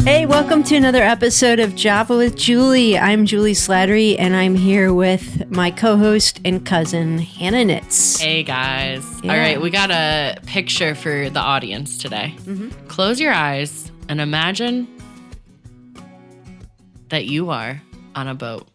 Hey, welcome to another episode of Java with Juli. I'm Juli Slattery, and I'm here with my co-host and cousin, Hannah Nitz. Hey, guys. Yeah. All right, we got a picture for the audience today. Mm-hmm. Close your eyes and imagine that you are on a boat.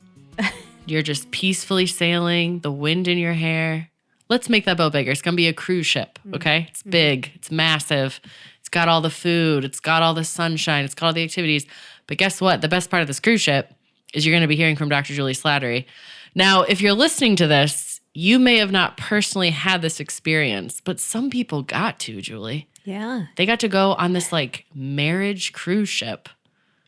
You're just peacefully sailing, the wind in your hair. Let's make that boat bigger. It's going to be a cruise ship, okay? It's big. It's massive. It's got all the food. It's got all the sunshine. It's got all the activities. But guess what? The best part of this cruise ship is you're going to be hearing from Dr. Juli Slattery. Now, if you're listening to this, you may have not personally had this experience, but some people got to, Juli. Yeah. They got to go on this like marriage cruise ship.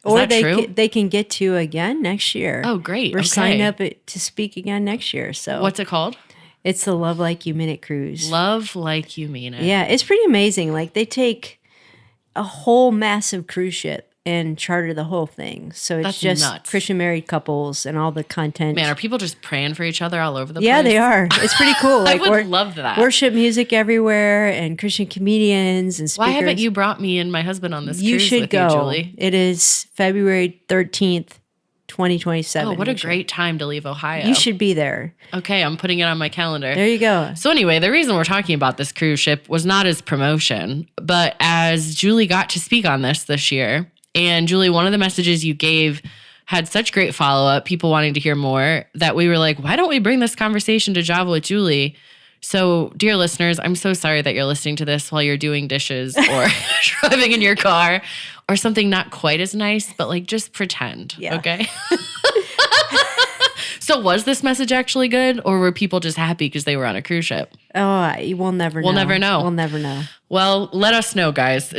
Is Or that true? they can get to again next year. Oh, great. We're Okay. signed up to speak again next year. So What's it called? it's the Love Like You Mean It cruise. Love Like You Mean It. Yeah, it's pretty amazing. Like they take a whole massive cruise ship and charter the whole thing. So it's That's just nuts. Christian married couples and all the content. Man, are people just praying for each other all over the place? Yeah, they are. It's pretty cool. I Like would love that. worship music everywhere and Christian comedians and speakers. Why haven't you brought me and my husband on this You cruise should with go. you, Juli? It is February 13th, 2027. Oh, what a great time to leave Ohio. You should be there. Okay, I'm putting it on my calendar. There you go. So anyway, the reason we're talking about this cruise ship was not as promotion, but as Juli got to speak on this year. And Juli, one of the messages you gave had such great follow-up, people wanting to hear more, that we were like, why don't we bring this conversation to Java with Juli? So, dear listeners, I'm so sorry that you're listening to this while you're doing dishes or driving in your car or something not quite as nice, but like just pretend, okay? So was this message actually good, or were people just happy because they were on a cruise ship? Oh, we'll never know. We'll never know. We'll never know. Well, let us know, guys.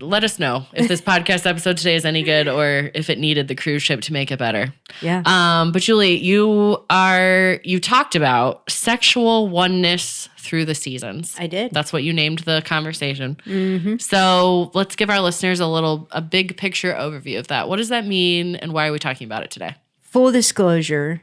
Let us know if this podcast episode today is any good or if it needed the cruise ship to make it better. Yeah. But Juli, you talked about sexual oneness through the seasons. I did. That's what you named the conversation. Mm-hmm. So let's give our listeners a big picture overview of that. What does that mean, and why are we talking about it today? Full disclosure,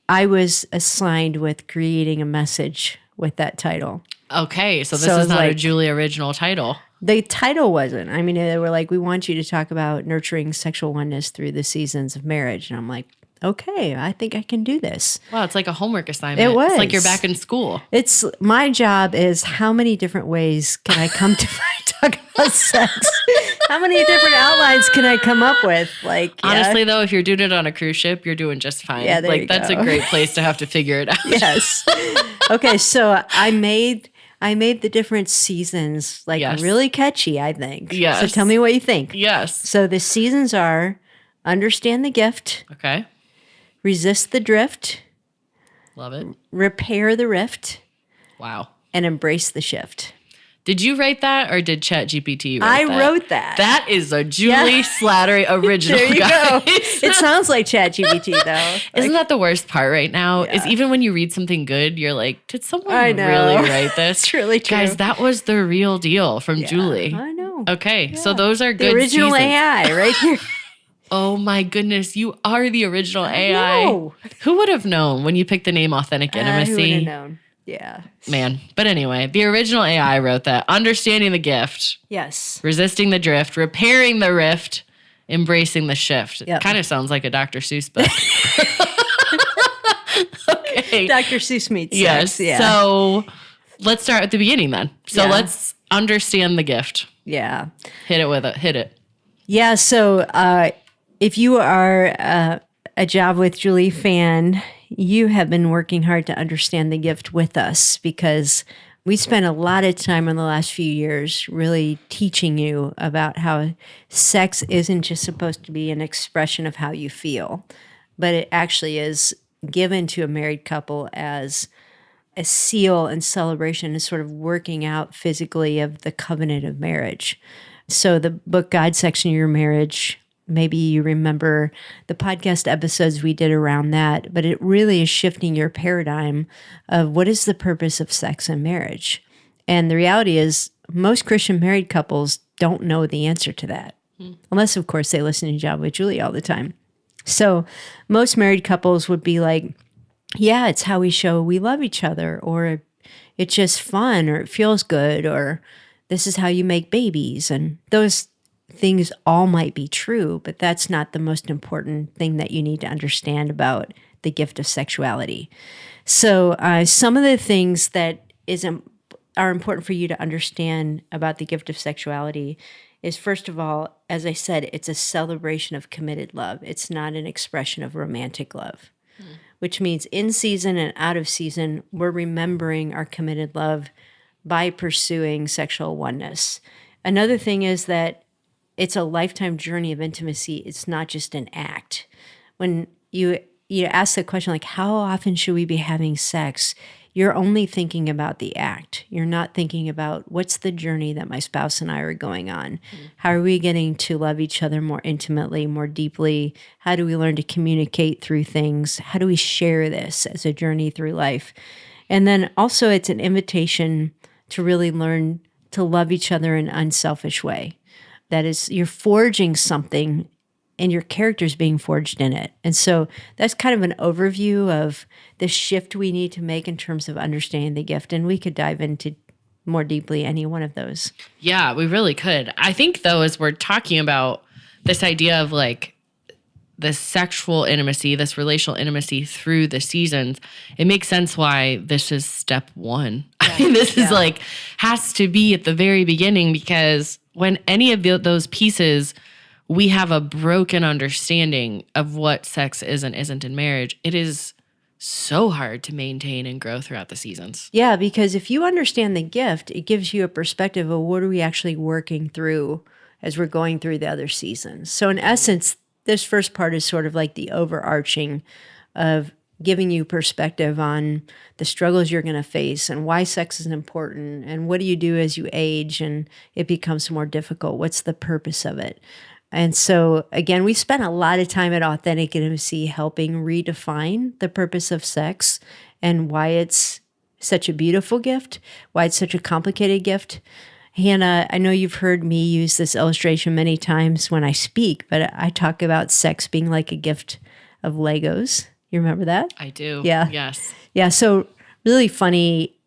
I was assigned with creating a message with that title. Okay, so this So is it's not a like- Juli original title. The title wasn't. I mean, they were like, we want you to talk about nurturing sexual oneness through the seasons of marriage. And I'm like, okay, I think I can do this. Wow, it's like a homework assignment. It was. It's like you're back in school. It's my job is how many different ways can I come to talk about sex? How many different outlines can I come up with? Like, yeah. Honestly, though, if you're doing it on a cruise ship, you're doing just fine. Yeah, there you that's go. a great place to have to figure it out. Yes. Okay, so I made the different seasons like Yes. really catchy, I think. Yes. So tell me what you think. Yes. So the seasons are understand the gift, Okay. resist the drift, Love it. repair the rift, Wow. and embrace the shift. Did you write that, or did ChatGPT write I that? wrote that. That is a Juli Slattery original, There you guys. go. It sounds like ChatGPT though. Isn't that the worst part right now? Is Yeah. even when you read something good, you're like, did someone I know. really write this? It's really true. Guys, that was the real deal from Yeah, Juli. I know. Okay, so Yeah. those are good The original seasons. AI right here. Oh my goodness, you are the original AI. know. Who would have known when you picked the name Authentic Who would have Intimacy? known? Yeah. Man. But anyway, the original AI wrote that. Understanding the gift, Yes. resisting the drift, repairing the rift, embracing the shift. Yep. Kind of sounds like a Dr. Seuss book. Okay. Dr. Seuss meets Yes. sex. Yeah. So let's start at the beginning then. So Yeah. let's understand the gift. yeah. Hit it. Yeah. So if you are a Job with Juli fan, you have been working hard to understand the gift with us because we spent a lot of time in the last few years really teaching you about how sex isn't just supposed to be an expression of how you feel, but it actually is given to a married couple as a seal and celebration and sort of working out physically of the covenant of marriage. So the book God Section of Your Marriage, maybe you remember the podcast episodes we did around that, but it really is shifting your paradigm of what is the purpose of sex and marriage. And the reality is most Christian married couples don't know the answer to that, unless, of course, they listen to Job with Juli all the time. So most married couples would be like, yeah, it's how we show we love each other, or it's just fun, or it feels good, or this is how you make babies. And those things all might be true, but that's not the most important thing that you need to understand about the gift of sexuality. So some of the things that are important for you to understand about the gift of sexuality is, first of all, as I said, it's a celebration of committed love. It's not an expression of romantic love, which means in season and out of season, we're remembering our committed love by pursuing sexual oneness. Another thing is that it's a lifetime journey of intimacy. It's not just an act. When you ask the question, like, how often should we be having sex? You're only thinking about the act. You're not thinking about what's the journey that my spouse and I are going on. How are we getting to love each other more intimately, more deeply? How do we learn to communicate through things? How do we share this as a journey through life? And then also it's an invitation to really learn to love each other in an unselfish way. That is, you're forging something and your character's being forged in it. And so that's kind of an overview of the shift we need to make in terms of understanding the gift. And we could dive into more deeply any one of those. Yeah, we really could. I think, though, as we're talking about this idea of like this sexual intimacy, this relational intimacy through the seasons, it makes sense why this is step one. Yeah. I mean, this is like, has to be at the very beginning, because when any of those pieces, we have a broken understanding of what sex is and isn't in marriage, it is so hard to maintain and grow throughout the seasons. Yeah, because if you understand the gift, it gives you a perspective of what are we actually working through as we're going through the other seasons. So in essence, this first part is sort of like the overarching of giving you perspective on the struggles you're going to face and why sex is important and what do you do as you age and it becomes more difficult. What's the purpose of it? And so, again, we spent a lot of time at Authentic Intimacy helping redefine the purpose of sex and why it's such a beautiful gift, why it's such a complicated gift. Hannah, I know you've heard me use this illustration many times when I speak, but I talk about sex being like a gift of Legos. You remember that? I do. Yeah. Yes. Yeah. So really funny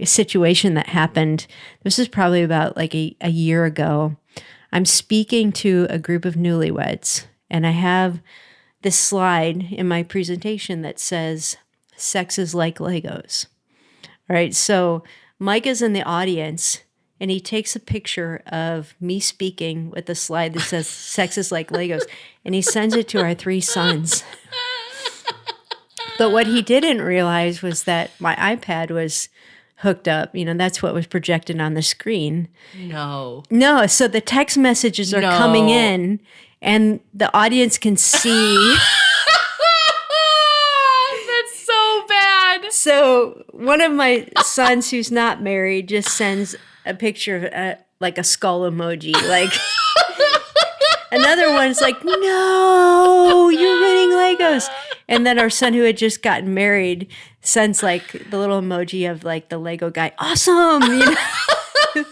situation that happened. This is probably about like a year ago. I'm speaking to a group of newlyweds, and I have this slide in my presentation that says, sex is like Legos. All right. So Mike is in the audience, and he takes a picture of me speaking with a slide that says, sex is like Legos, and he sends it to our 3 sons. But what he didn't realize was that my iPad was hooked up. You know, that's what was projected on the screen. No. So the text messages are coming in, and the audience can see. That's so bad. So one of my sons who's not married just sends a picture of like a skull emoji. Like another one's like, no, you're ruining Legos. And then our son who had just gotten married sends like the little emoji of like the Lego guy. Awesome. You know?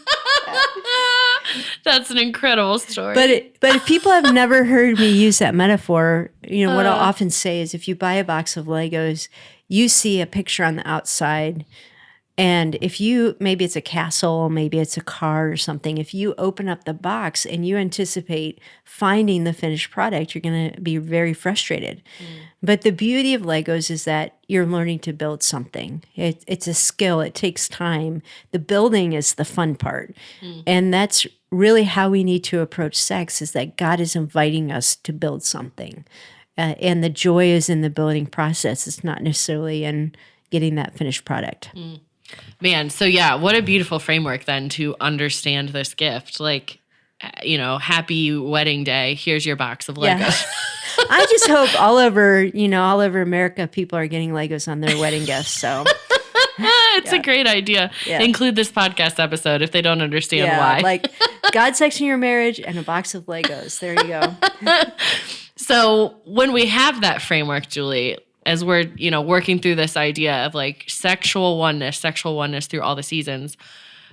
That's an incredible story. But if people have never heard me use that metaphor, you know, what I'll often say is if you buy a box of Legos, you see a picture on the outside. And if you, maybe it's a castle, maybe it's a car or something, if you open up the box and you anticipate finding the finished product, you're going to be very frustrated. But the beauty of Legos is that you're learning to build something. It's a skill. It takes time. The building is the fun part. And that's really how we need to approach sex, is that God is inviting us to build something. And the joy is in the building process. It's not necessarily in getting that finished product. Man, so yeah, what a beautiful framework then to understand this gift. Like, you know, happy wedding day. Here's your box of Legos. Yeah. I just hope all over America, people are getting Legos on their wedding gifts. So it's a great idea. Yeah. Include this podcast episode if they don't understand why. Like God's sex in your marriage and a box of Legos. There you go. So when we have that framework, Julie, as we're, you know, working through this idea of like sexual oneness through all the seasons.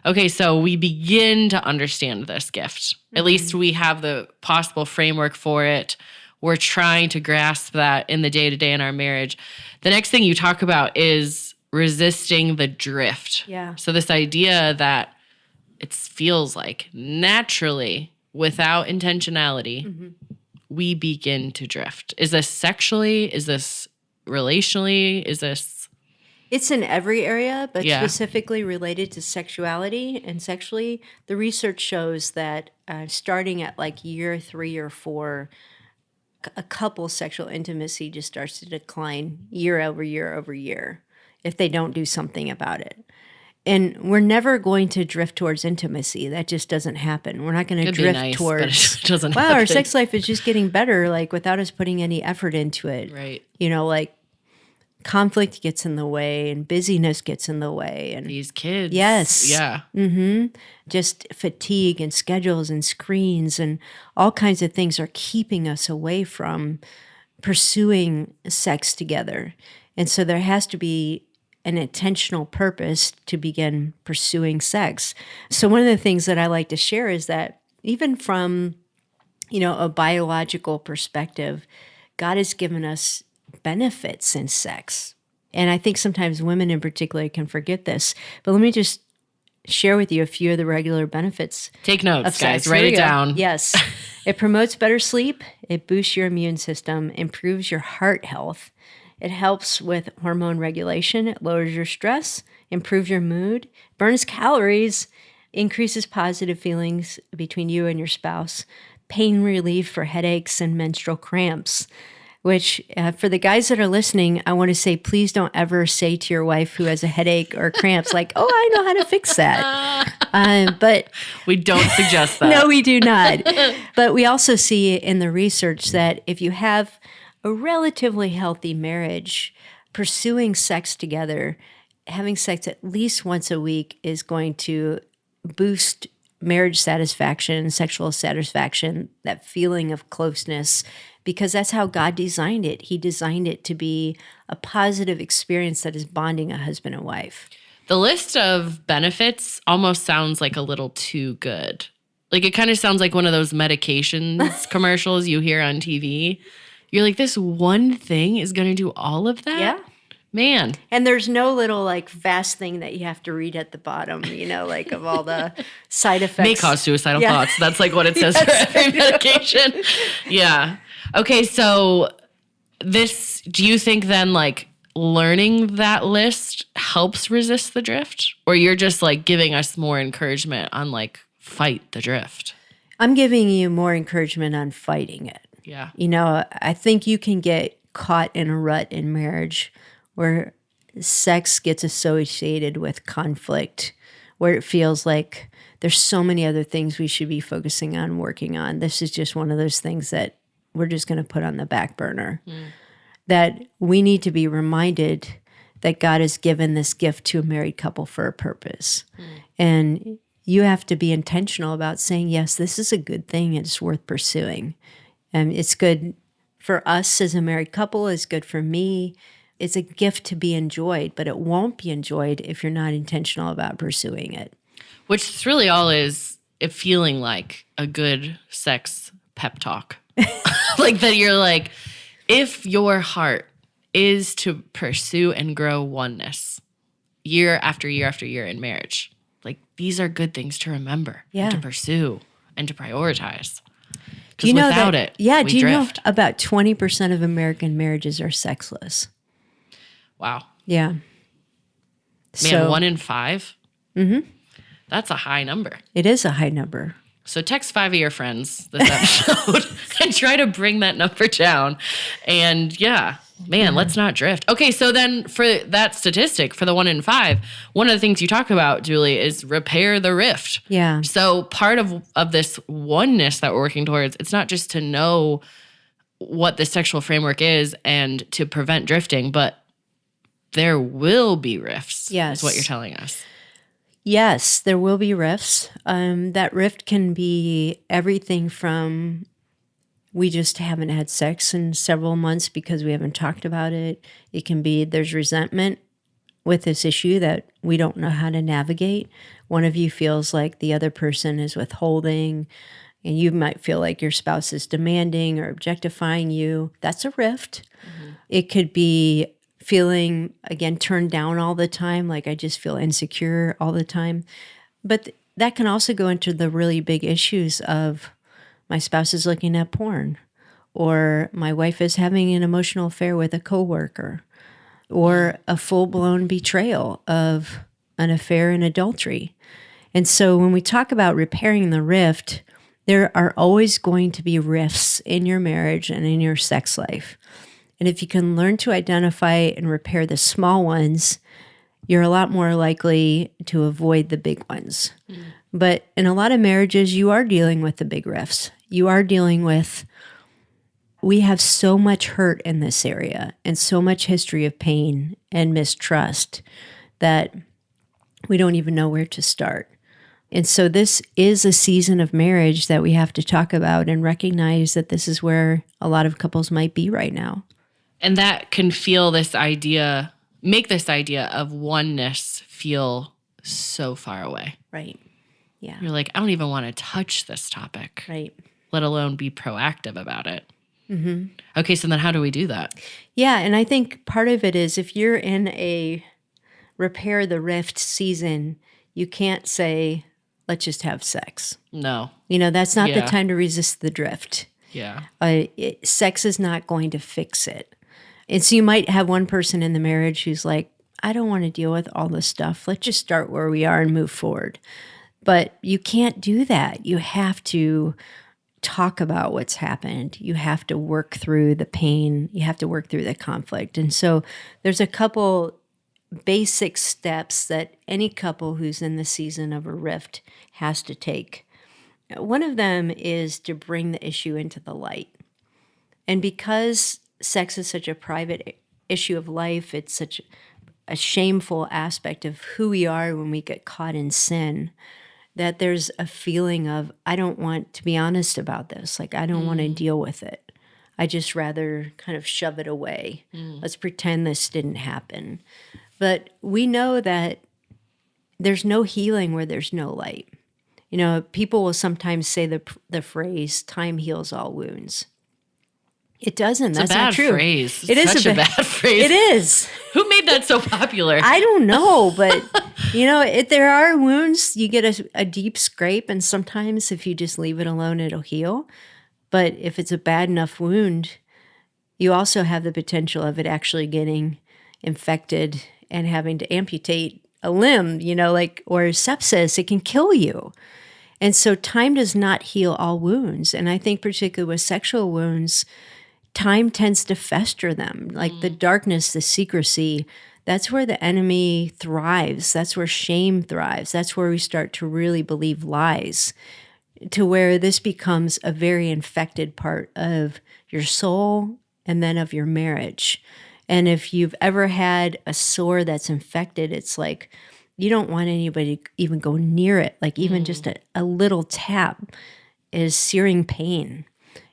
Okay, so we begin to understand this gift. At least we have the possible framework for it. We're trying to grasp that in the day-to-day in our marriage. The next thing you talk about is resisting the drift. Yeah. So this idea that it feels like naturally without intentionality, we begin to drift. Is this sexually? Is this relationally? Is this... It's in every area, but Yeah. specifically related to sexuality and sexually, the research shows that starting at like year 3 or 4, a couple's sexual intimacy just starts to decline year over year over year if they don't do something about it. And we're never going to drift towards intimacy. That just doesn't happen. We're not going to It'd be drift nice, but towards, it doesn't wow, happen. our sex life is just getting better, like without us putting any effort into it. Right. You know, like conflict gets in the way and busyness gets in the way. And These kids. yes. Yeah. Just fatigue and schedules and screens and all kinds of things are keeping us away from pursuing sex together. And so there has to be an intentional purpose to begin pursuing sex. So one of the things that I like to share is that even from, a biological perspective, God has given us benefits in sex. And I think sometimes women in particular can forget this. But let me just share with you a few of the regular benefits. Take notes, of guys. sex. Write Here we it go. down. Yes. It promotes better sleep. It boosts your immune system, improves your heart health. It helps with hormone regulation. It lowers your stress, improves your mood, burns calories, increases positive feelings between you and your spouse, pain relief for headaches and menstrual cramps. Which, for the guys that are listening, I want to say, please don't ever say to your wife who has a headache or cramps, like, oh, I know how to fix that. But we don't suggest that. No, we do not. But we also see in the research that if you have a relatively healthy marriage, pursuing sex together, having sex at least once a week is going to boost marriage satisfaction, sexual satisfaction, that feeling of closeness, because that's how God designed it. He designed it to be a positive experience that is bonding a husband and wife. The list of benefits almost sounds like a little too good. Like it kind of sounds like one of those medications commercials you hear on TV. You're like, this one thing is going to do all of that? Yeah. Man. And there's no little like fast thing that you have to read at the bottom, like of all the side effects. May cause suicidal thoughts. That's like what it says for every medication. Yeah. Okay, so do you think then like learning that list helps resist the drift? Or you're just like giving us more encouragement on like fight the drift? I'm giving you more encouragement on fighting it. Yeah. I think you can get caught in a rut in marriage where sex gets associated with conflict, where it feels like there's so many other things we should be focusing on, working on. This is just one of those things that we're just going to put on the back burner. That we need to be reminded that God has given this gift to a married couple for a purpose. And you have to be intentional about saying, yes, this is a good thing and it's worth pursuing. And it's good for us as a married couple, it's good for me. It's a gift to be enjoyed, but it won't be enjoyed if you're not intentional about pursuing it. Which is really all is it feeling like a good sex pep talk. Like that you're like, if your heart is to pursue and grow oneness year after year after year in marriage, like these are good things to remember and to pursue and to prioritize. Because without it, we do you drift. know about 20% of American marriages are sexless? Wow. Yeah. Man, 1 in 5? Mm-hmm. That's a high number. It is a high number. So text 5 of your friends this episode and try to bring that number down. And let's not drift. Okay, so then for that statistic, for the 1 in 5, one of the things you talk about, Julie, is repair the rift. Yeah. So part of this oneness that we're working towards, it's not just to know what the sexual framework is and to prevent drifting, but there will be rifts, is what you're telling us. Yes, there will be rifts. That rift can be everything from we just haven't had sex in several months because we haven't talked about it. It can be there's resentment with this issue that we don't know how to navigate. One of you feels like the other person is withholding, and you might feel like your spouse is demanding or objectifying you. That's a rift. Mm-hmm. It could be feeling, again, turned down all the time, like I just feel insecure all the time. But that can also go into the really big issues of my spouse is looking at porn, or my wife is having an emotional affair with a coworker, or a full-blown betrayal of an affair and adultery. And so when we talk about repairing the rift, there are always going to be rifts in your marriage and in your sex life. And if you can learn to identify and repair the small ones, you're a lot more likely to avoid the big ones. But in a lot of marriages, you are dealing with the big rifts. You are dealing with, we have so much hurt in this area and so much history of pain and mistrust that we don't even know where to start. And so this is a season of marriage that we have to talk about and recognize that this is where a lot of couples might be right now. And that can feel this idea, make this idea of oneness feel so far away. Right. Yeah. You're like, I don't even want to touch this topic. Right. Let alone be proactive about it. Mm-hmm. Okay, so then how do we do that? Yeah, and I think part of it is if you're in a repair the rift season, you can't say, let's just have sex. No. That's not the Yeah. time to resist the drift. Yeah. Sex is not going to fix it. And so you might have one person in the marriage who's like, I don't want to deal with all this stuff. Let's just start where we are and move forward. But you can't do that. You have to talk about what's happened. You have to work through the pain. You have to work through the conflict. And so there's a couple basic steps that any couple who's in the season of a rift has to take. One of them is to bring the issue into the light. And because sex is such a private issue of life, it's such a shameful aspect of who we are when we get caught in sin, that there's a feeling of, I don't want to be honest about this. Like, I don't want to deal with it. I just rather kind of shove it away. Let's pretend this didn't happen. But we know that there's no healing where there's no light. People will sometimes say the phrase, time heals all wounds. It doesn't. That's not true. Phrase. It is such a bad phrase. It is. Who made that so popular? I don't know, but if there are wounds, you get a deep scrape, and sometimes if you just leave it alone, it'll heal. But if it's a bad enough wound, you also have the potential of it actually getting infected and having to amputate a limb, or sepsis. It can kill you. And so time does not heal all wounds. And I think particularly with sexual wounds, time tends to fester them. Like the darkness, the secrecy, that's where the enemy thrives. That's where shame thrives. That's where we start to really believe lies, to where this becomes a very infected part of your soul and then of your marriage. And if you've ever had a sore that's infected, it's like you don't want anybody to even go near it. Like even just a little tap is searing pain.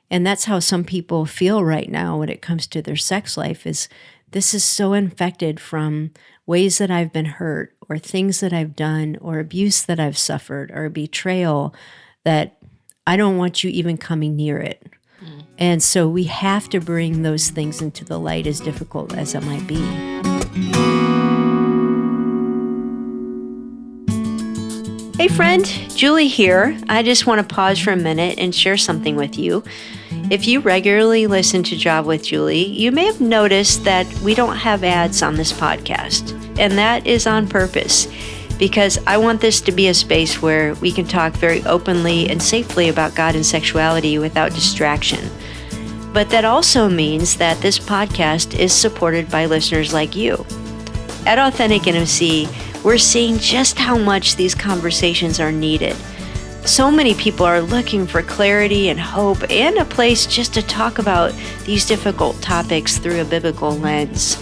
And that's how some people feel right now when it comes to their sex life is this is so infected from ways that I've been hurt or things that I've done or abuse that I've suffered or betrayal that I don't want you even coming near it. And so we have to bring those things into the light, as difficult as it might be. Hey friend, Juli here. I just want to pause for a minute and share something with you. If you regularly listen to Job with Juli, you may have noticed that we don't have ads on this podcast. And that is on purpose, because I want this to be a space where we can talk very openly and safely about God and sexuality without distraction. But that also means that this podcast is supported by listeners like you. At Authentic Intimacy, we're seeing just how much these conversations are needed. So many people are looking for clarity and hope and a place just to talk about these difficult topics through a biblical lens.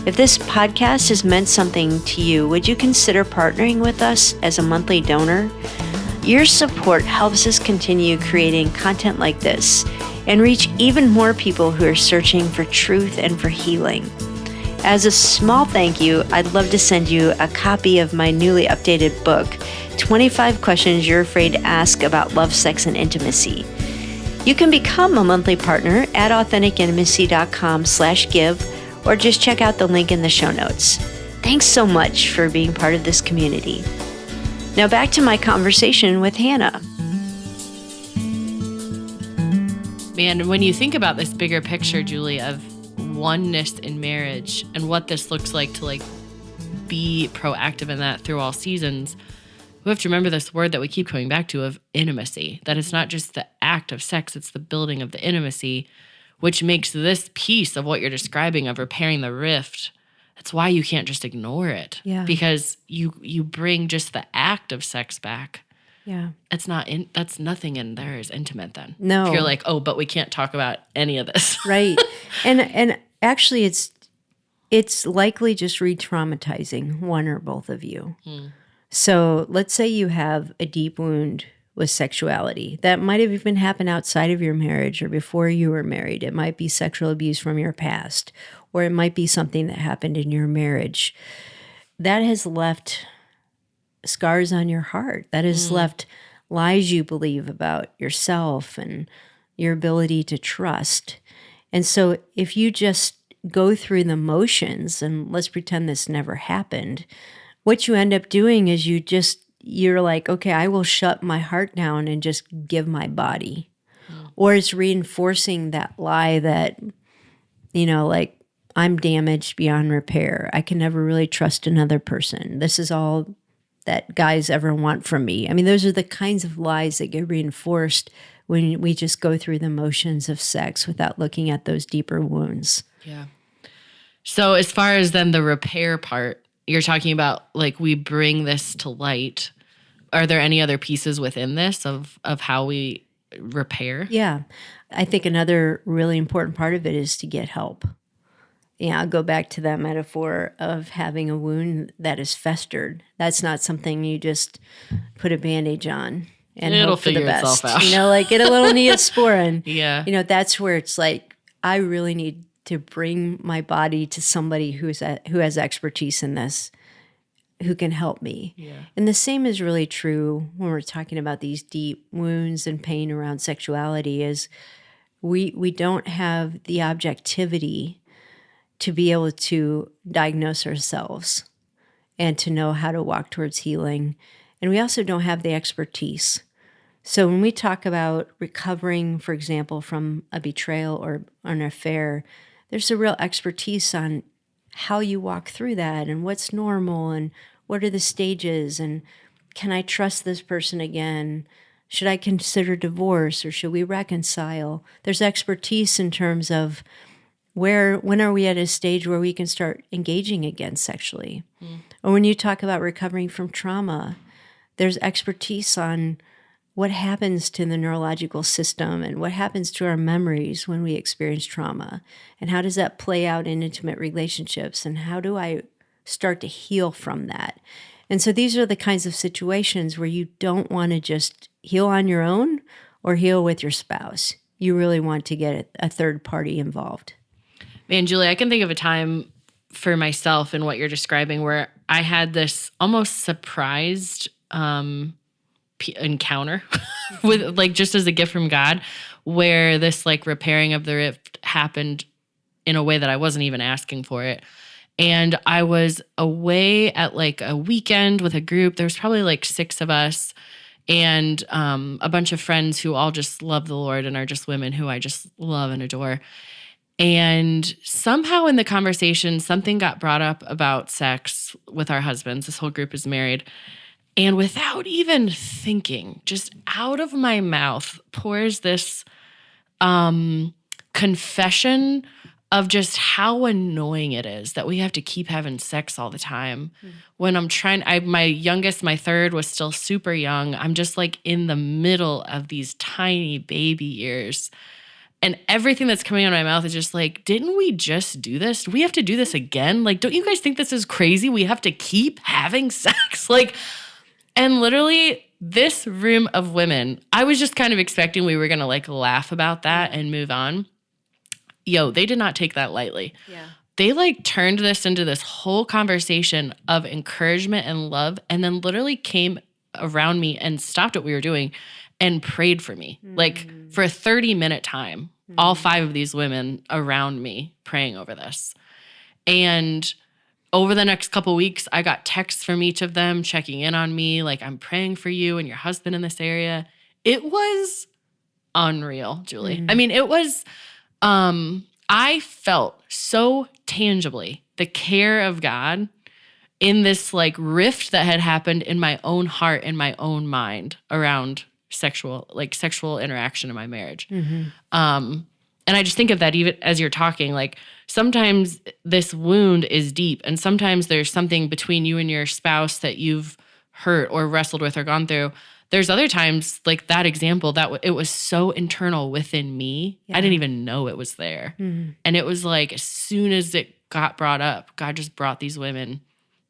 If this podcast has meant something to you, would you consider partnering with us as a monthly donor? Your support helps us continue creating content like this and reach even more people who are searching for truth and for healing. As a small thank you, I'd love to send you a copy of my newly updated book, 25 Questions You're Afraid to Ask About Love, Sex, and Intimacy. You can become a monthly partner at AuthenticIntimacy.com/give, or just check out the link in the show notes. Thanks so much for being part of this community. Now back to my conversation with Hannah. Man, when you think about this bigger picture, Julie, of oneness in marriage and what this looks like to like be proactive in that through all seasons, we have to remember this word that we keep coming back to of intimacy, that it's not just the act of sex, it's the building of the intimacy, which makes this piece of what you're describing of repairing the rift. That's why you can't just ignore it. Yeah. Because you bring just the act of sex back. Yeah. That's nothing in there is intimate then. No. If you're like, oh, but we can't talk about any of this. Right. And actually it's likely just re-traumatizing one or both of you. So let's say you have a deep wound with sexuality. That might have even happened outside of your marriage or before you were married. It might be sexual abuse from your past, or it might be something that happened in your marriage. That has left scars on your heart. That has left lies you believe about yourself and your ability to trust. And so if you just go through the motions and let's pretend this never happened, what you end up doing is you're like, okay, I will shut my heart down and just give my body. Or it's reinforcing that lie that, like, I'm damaged beyond repair. I can never really trust another person. This is all that guys ever want from me. I mean, those are the kinds of lies that get reinforced when we just go through the motions of sex without looking at those deeper wounds. Yeah. So as far as then the repair part, you're talking about like we bring this to light. Are there any other pieces within this of how we repair? Yeah. I think another really important part of it is to get help. Yeah, I'll go back to that metaphor of having a wound that is festered. That's not something you just put a bandage on and It'll hope for the figure best. itself out. Like get a little Neosporin. Yeah. That's where it's like, I really need to bring my body to somebody who has expertise in this, who can help me. Yeah. And the same is really true when we're talking about these deep wounds and pain around sexuality is we don't have the objectivity to be able to diagnose ourselves and to know how to walk towards healing. And we also don't have the expertise. So when we talk about recovering, for example, from a betrayal or an affair, there's a real expertise on how you walk through that and what's normal and what are the stages and can I trust this person again? Should I consider divorce or should we reconcile? There's expertise in terms of when are we at a stage where we can start engaging again sexually? Or when you talk about recovering from trauma, there's expertise on what happens to the neurological system and what happens to our memories when we experience trauma, and how does that play out in intimate relationships, and how do I start to heal from that? And so these are the kinds of situations where you don't want to just heal on your own or heal with your spouse. You really want to get a third party involved. Man, Julie, I can think of a time for myself in what you're describing where I had this almost surprised encounter with like just as a gift from God, where this like repairing of the rift happened in a way that I wasn't even asking for it. And I was away at like a weekend with a group. There was probably like 6 of us and a bunch of friends who all just love the Lord and are just women who I just love and adore. And somehow in the conversation, something got brought up about sex with our husbands. This whole group is married. And without even thinking, just out of my mouth pours this confession of just how annoying it is that we have to keep having sex all the time. When I'm trying, my youngest, my third, was still super young. I'm just like in the middle of these tiny baby ears. And everything that's coming out of my mouth is just like, didn't we just do this? Do we have to do this again? Like, don't you guys think this is crazy? We have to keep having sex? Like, and literally this room of women, I was just kind of expecting we were going to like laugh about that and move on. Yo, they did not take that lightly. Yeah. They like turned this into this whole conversation of encouragement and love, and then literally came around me and stopped what we were doing and prayed for me. Like for a 30-minute time, all 5 of these women around me praying over this. And over the next couple weeks, I got texts from each of them checking in on me, like, I'm praying for you and your husband in this area. It was unreal, Julie. I mean, it was, I felt so tangibly the care of God in this like rift that had happened in my own heart and my own mind around sexual interaction in my marriage. And I just think of that even as you're talking, like sometimes this wound is deep and sometimes there's something between you and your spouse that you've hurt or wrestled with or gone through. There's other times like that example that it was so internal within me. I didn't even know it was there. And it was like, as soon as it got brought up, God just brought these women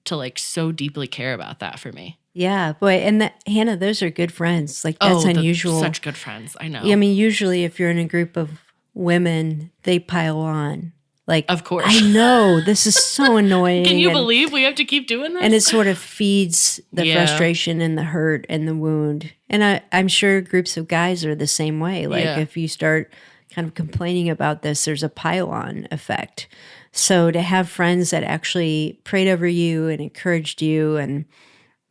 to like so deeply care about that for me. Yeah, boy. And Hannah, those are good friends. Like that's unusual. Such good friends. I know. Yeah, I mean, usually if you're in a group of women, they pile on. Like, of course. I know, this is so annoying. Can you believe we have to keep doing this? And it sort of feeds the frustration and the hurt and the wound. And I'm sure groups of guys are the same way. Like if you start kind of complaining about this, there's a pile-on effect. So to have friends that actually prayed over you and encouraged you and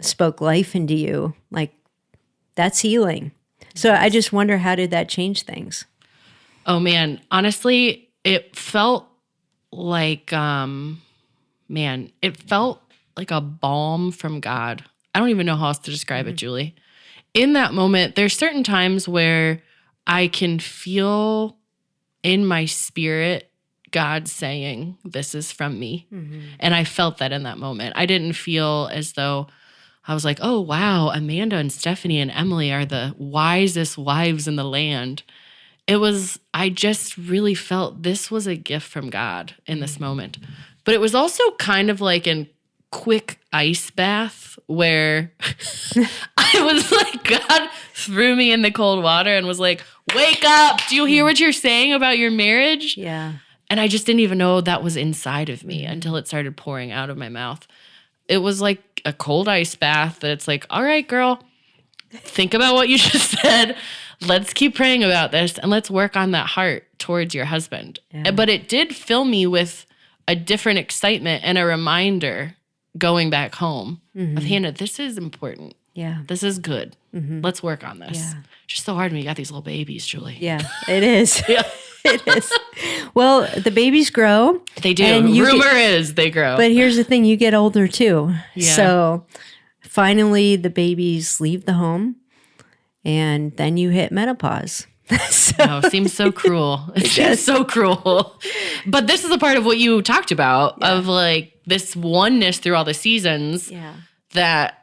spoke life into you, like that's healing. So I just wonder, how did that change things? Oh man, honestly, it felt like, it felt like a balm from God. I don't even know how else to describe it, Julie. In that moment, there's certain times where I can feel in my spirit God saying, this is from me. And I felt that in that moment. I didn't feel as though I was like, oh, wow, Amanda and Stephanie and Emily are the wisest wives in the land. I just really felt this was a gift from God in this moment. But it was also kind of like a quick ice bath where I was like, God threw me in the cold water and was like, wake up. Do you hear what you're saying about your marriage? Yeah. And I just didn't even know that was inside of me until it started pouring out of my mouth. It was like a cold ice bath that it's like, all right, girl, think about what you just said. Let's keep praying about this and let's work on that heart towards your husband. Yeah. But it did fill me with a different excitement and a reminder going back home of, Hannah, this is important. Yeah. This is good. Let's work on this. Yeah. Just so hard when you got these little babies, Julie. Yeah, it is. Yeah. It is. Well, the babies grow. They do. And rumor is they grow. But here's the thing, you get older too. Yeah. So finally the babies leave the home and then you hit menopause. Seems so cruel. It seems so cruel. But this is a part of what you talked about of like this oneness through all the seasons that,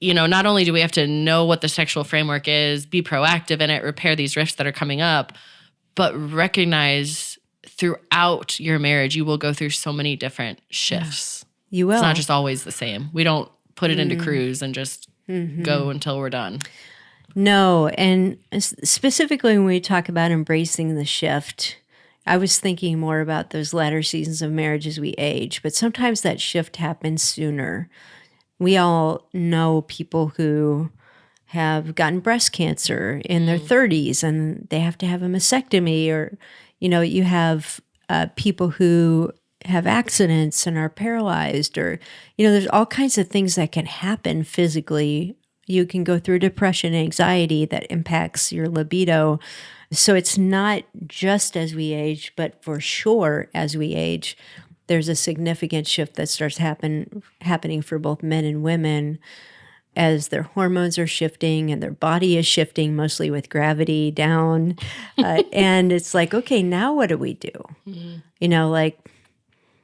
not only do we have to know what the sexual framework is, be proactive in it, repair these rifts that are coming up, but recognize throughout your marriage, you will go through so many different shifts. Yeah. You will. It's not just always the same. We don't put it into cruise and just go until we're done. No. And specifically when we talk about embracing the shift, I was thinking more about those latter seasons of marriage as we age, but sometimes that shift happens sooner. We all know people who have gotten breast cancer in their 30s and they have to have a mastectomy, or, you have people who have accidents and are paralyzed, or, there's all kinds of things that can happen physically. You can go through depression, anxiety that impacts your libido. So it's not just as we age, but for sure as we age, there's a significant shift that starts happening for both men and women as their hormones are shifting and their body is shifting, mostly with gravity down. And it's like, okay, now what do we do? Like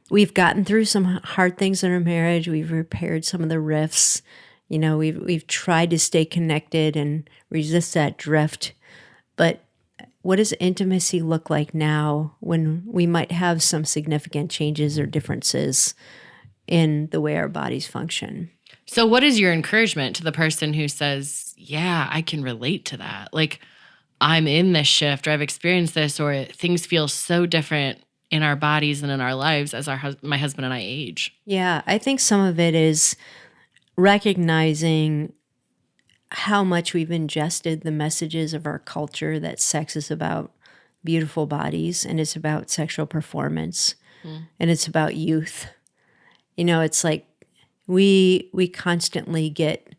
we've gotten through some hard things in our marriage. We've repaired some of the rifts. We've tried to stay connected and resist that drift. But what does intimacy look like now when we might have some significant changes or differences in the way our bodies function? So what is your encouragement to the person who says, yeah, I can relate to that? Like, I'm in this shift, or I've experienced this, or things feel so different in our bodies and in our lives as my husband and I age. Yeah, I think some of it is recognizing how much we've ingested the messages of our culture that sex is about beautiful bodies and it's about sexual performance and it's about youth. It's like we constantly get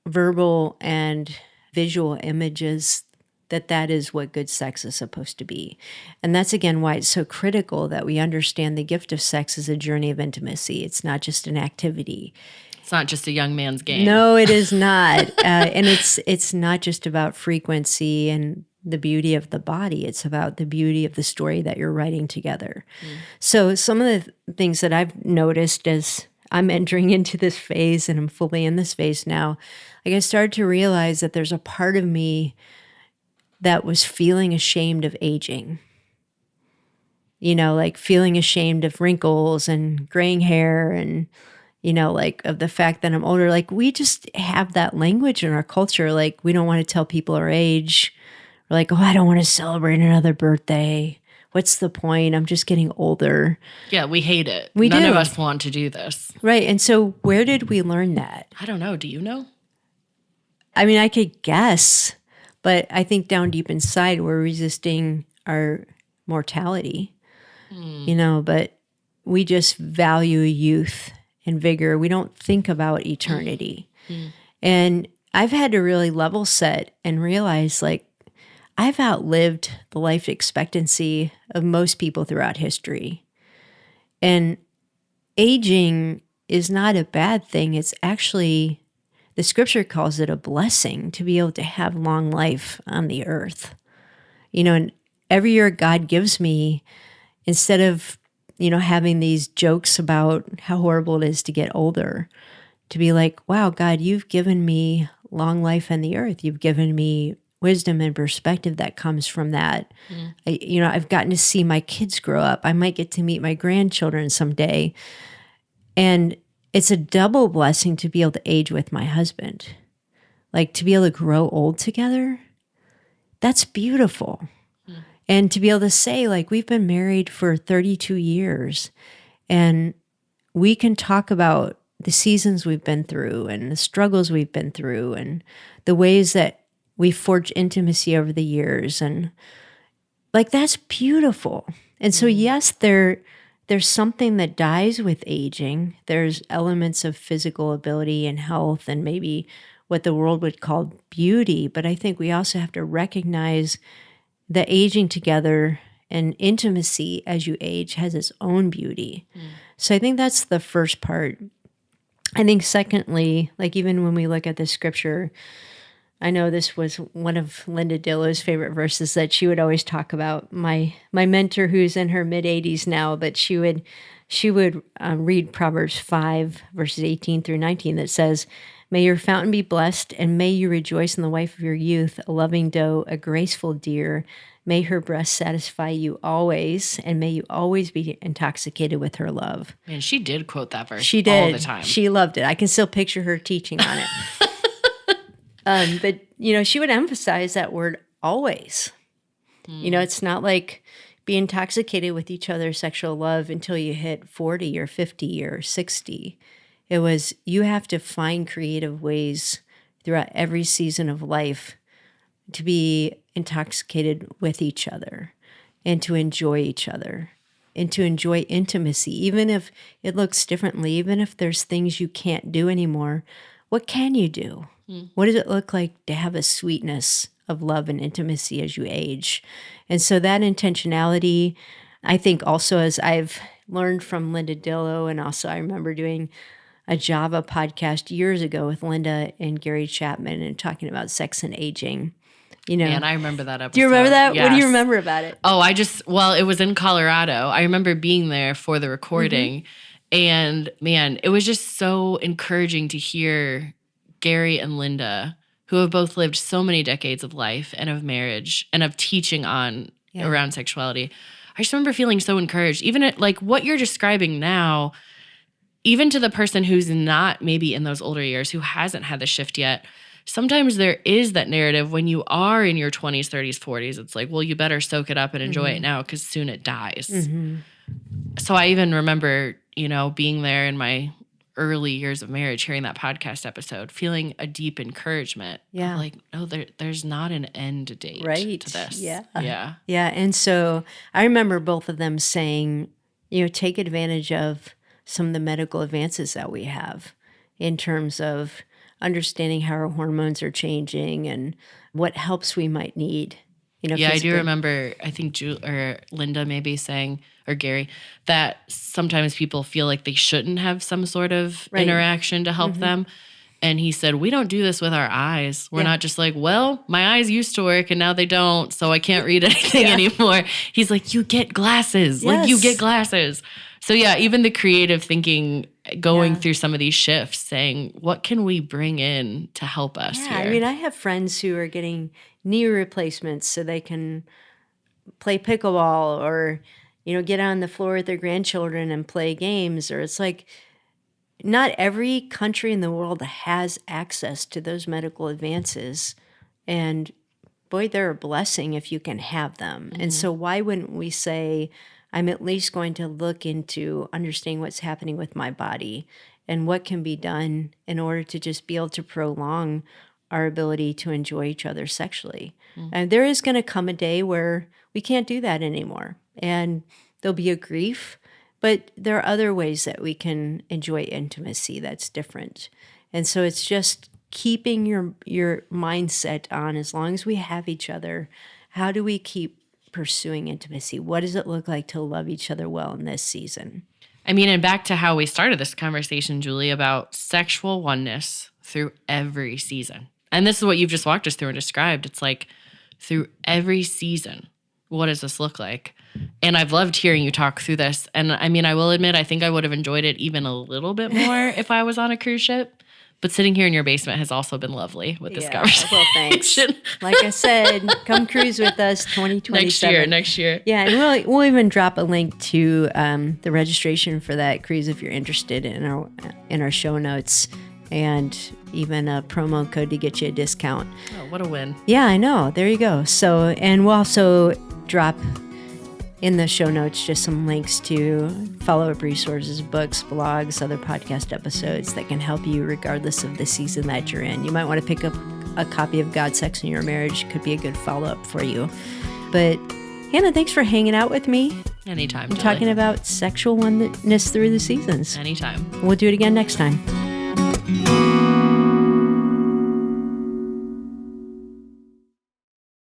verbal and visual images that is what good sex is supposed to be. And that's, again, why it's so critical that we understand the gift of sex as a journey of intimacy. It's not just an activity. It's not just a young man's game. No, it is not. And it's not just about frequency and the beauty of the body. It's about the beauty of the story that you're writing together. So some of the things that I've noticed as I'm entering into this phase, and I'm fully in this phase now, like I started to realize that there's a part of me that was feeling ashamed of aging. Like feeling ashamed of wrinkles and graying hair and, like of the fact that I'm older. Like we just have that language in our culture. Like we don't want to tell people our age. We're like, oh, I don't want to celebrate another birthday. What's the point? I'm just getting older. Yeah, we hate it. None of us want to do this. Right. And so where did we learn that? I don't know. Do you know? I mean, I could guess, but I think down deep inside, we're resisting our mortality, but we just value youth and vigor. We don't think about eternity. And I've had to really level set and realize, like, I've outlived the life expectancy of most people throughout history. And aging is not a bad thing. It's actually, the scripture calls it a blessing to be able to have long life on the earth. And every year God gives me, instead of, having these jokes about how horrible it is to get older, to be like, wow, God, you've given me long life on the earth. You've given me wisdom and perspective that comes from that. I've gotten to see my kids grow up. I might get to meet my grandchildren someday. And it's a double blessing to be able to age with my husband. Like to be able to grow old together, that's beautiful. And to be able to say, like, we've been married for 32 years and we can talk about the seasons we've been through and the struggles we've been through and the ways that we've forged intimacy over the years. And like, that's beautiful. And so, yes, there's something that dies with aging. There's elements of physical ability and health and maybe what the world would call beauty. But I think we also have to recognize that aging together and intimacy as you age has its own beauty. So I think that's the first part. I think secondly, like even when we look at the scripture, I know this was one of Linda Dillow's favorite verses that she would always talk about. My mentor, who's in her mid-80s now, but she would read Proverbs 5, verses 18 through 19 that says, "May your fountain be blessed, and may you rejoice in the wife of your youth, a loving doe, a graceful deer. May her breast satisfy you always, and may you always be intoxicated with her love." Man, she did quote that verse She did. all the time. She loved it. I can still picture her teaching on it. But, she would emphasize that word always. It's not like be intoxicated with each other's sexual love until you hit 40 or 50 or 60. It was, you have to find creative ways throughout every season of life to be intoxicated with each other and to enjoy each other and to enjoy intimacy, even if it looks differently, even if there's things you can't do anymore. What can you do? What does it look like to have a sweetness of love and intimacy as you age? And so that intentionality, I think also, as I've learned from Linda Dillow, and also I remember doing a Java podcast years ago with Linda and Gary Chapman and talking about sex and aging. Man, I remember that episode. Do you remember that? Yes. What do you remember about it? Oh, it was in Colorado. I remember being there for the recording. And man, it was just so encouraging to hear Gary and Linda, who have both lived so many decades of life and of marriage and of teaching on around sexuality. I just remember feeling so encouraged, even at like what you're describing now, even to the person who's not maybe in those older years, who hasn't had the shift yet. Sometimes there is that narrative when you are in your 20s, 30s, 40s. It's like, well, you better soak it up and enjoy it now because soon it dies. So I even remember, being there in my early years of marriage, hearing that podcast episode, feeling a deep encouragement. Yeah. Like, no, there's not an end date to this. Yeah. Yeah. Yeah. And so I remember both of them saying, take advantage of some of the medical advances that we have in terms of understanding how our hormones are changing and what helps we might need. Yeah, physically. I do remember, I think or Linda maybe saying, or Gary, that sometimes people feel like they shouldn't have some sort of interaction to help them. And he said, we don't do this with our eyes. We're not just like, well, my eyes used to work and now they don't, so I can't read anything anymore. He's like, you get glasses. Like, you get glasses. So yeah, even the creative thinking, going through some of these shifts, saying, what can we bring in to help us here? I mean, I have friends who are getting knee replacements so they can play pickleball or, get on the floor with their grandchildren and play games. Or it's like, not every country in the world has access to those medical advances. And boy, they're a blessing if you can have them. And so why wouldn't we say, I'm at least going to look into understanding what's happening with my body and what can be done in order to just be able to prolong our ability to enjoy each other sexually. And there is going to come a day where we can't do that anymore. And there'll be a grief. But there are other ways that we can enjoy intimacy that's different. And so it's just keeping your mindset on, as long as we have each other, how do we keep pursuing intimacy? What does it look like to love each other well in this season? I mean, and back to how we started this conversation, Julie, about sexual oneness through every season. And this is what you've just walked us through and described. It's like through every season, what does this look like? And I've loved hearing you talk through this. And I mean, I will admit, I think I would have enjoyed it even a little bit more if I was on a cruise ship. But sitting here in your basement has also been lovely with this conversation. Well, thanks. Like I said, come cruise with us 2027. Next year. Yeah, and we'll even drop a link to the registration for that cruise if you're interested in our show notes, and even a promo code to get you a discount. Oh, what a win. Yeah, I know. There you go. So, and we'll also drop in the show notes just some links to follow-up resources, books, blogs, other podcast episodes that can help you regardless of the season that you're in. You might want to pick up a copy of God, Sex, and Your Marriage. Could be a good follow-up for you. But Hannah, thanks for hanging out with me. Anytime, We're Julie. talking about sexual oneness through the seasons. Anytime. We'll do it again next time.